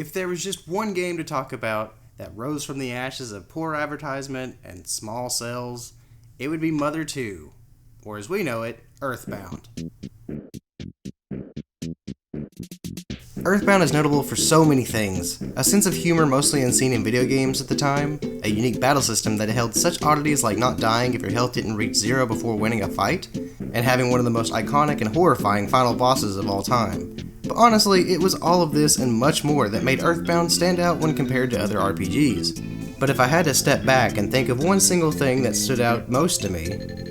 If there was just one game to talk about that rose from the ashes of poor advertisement and small sales, it would be Mother 2, or as we know it, Earthbound. Earthbound is notable for so many things. A sense of humor mostly unseen in video games at the time, a unique battle system that held such oddities like not dying if your health didn't reach zero before winning a fight, and having one of the most iconic and horrifying final bosses of all time. But honestly, it was all of this and much more that made Earthbound stand out when compared to other RPGs. But if I had to step back and think of one single thing that stood out most to me,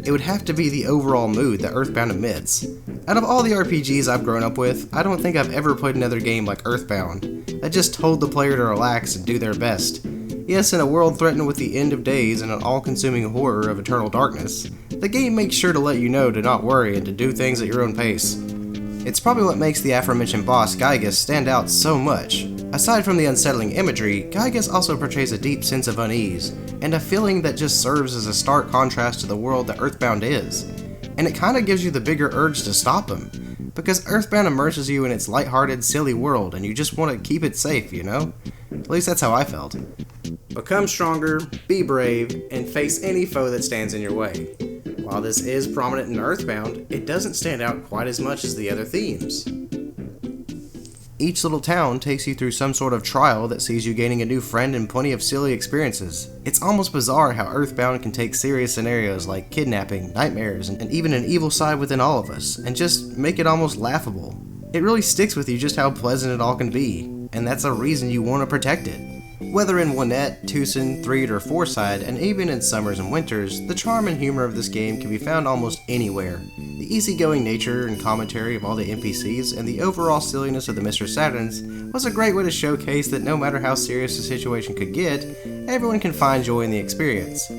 it would have to be the overall mood that Earthbound emits. Out of all the RPGs I've grown up with, I don't think I've ever played another game like Earthbound, that just told the player to relax and do their best. Yes, in a world threatened with the end of days and an all-consuming horror of eternal darkness, the game makes sure to let you know to not worry and to do things at your own pace. It's probably what makes the aforementioned boss, Gygas, stand out so much. Aside from the unsettling imagery, Gygas also portrays a deep sense of unease, and a feeling that just serves as a stark contrast to the world that Earthbound is. And it kinda gives you the bigger urge to stop him, because Earthbound immerses you in its lighthearted, silly world, and you just want to keep it safe, you know? At least that's how I felt. Become stronger, be brave, and face any foe that stands in your way. While this is prominent in Earthbound, it doesn't stand out quite as much as the other themes. Each little town takes you through some sort of trial that sees you gaining a new friend and plenty of silly experiences. It's almost bizarre how Earthbound can take serious scenarios like kidnapping, nightmares, and even an evil side within all of us, and just make it almost laughable. It really sticks with you just how pleasant it all can be, and that's a reason you want to protect it. Whether in 1-ette, 2-cent, 3 or 4-side, and even in summers and winters, the charm and humor of this game can be found almost anywhere. The easygoing nature and commentary of all the NPCs and the overall silliness of the Mr. Saturns was a great way to showcase that no matter how serious the situation could get, everyone can find joy in the experience.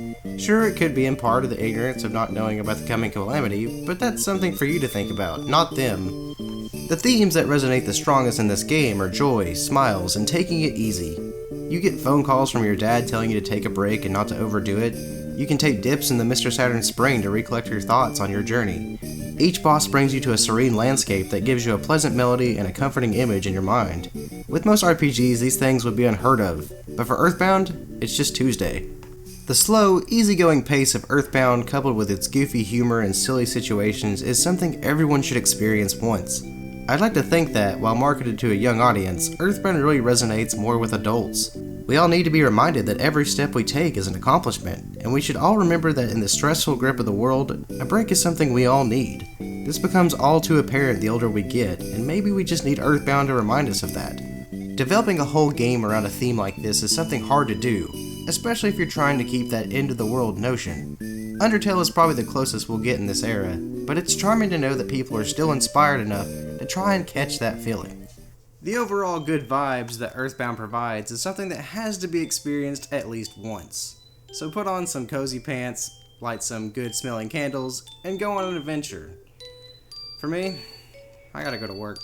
Sure, it could be in part of the ignorance of not knowing about the coming calamity, but that's something for you to think about, not them. The themes that resonate the strongest in this game are joy, smiles, and taking it easy. You get phone calls from your dad telling you to take a break and not to overdo it. You can take dips in the Mr. Saturn Spring to recollect your thoughts on your journey. Each boss brings you to a serene landscape that gives you a pleasant melody and a comforting image in your mind. With most RPGs, these things would be unheard of, but for Earthbound, it's just Tuesday. The slow, easygoing pace of Earthbound coupled with its goofy humor and silly situations is something everyone should experience once. I'd like to think that, while marketed to a young audience, Earthbound really resonates more with adults. We all need to be reminded that every step we take is an accomplishment, and we should all remember that in the stressful grip of the world, a break is something we all need. This becomes all too apparent the older we get, and maybe we just need Earthbound to remind us of that. Developing a whole game around a theme like this is something hard to do, especially if you're trying to keep that end-of-the-world notion. Undertale is probably the closest we'll get in this era, but it's charming to know that people are still inspired enough to try and catch that feeling. The overall good vibes that Earthbound provides is something that has to be experienced at least once. So put on some cozy pants, light some good smelling candles, and go on an adventure. For me, I gotta go to work.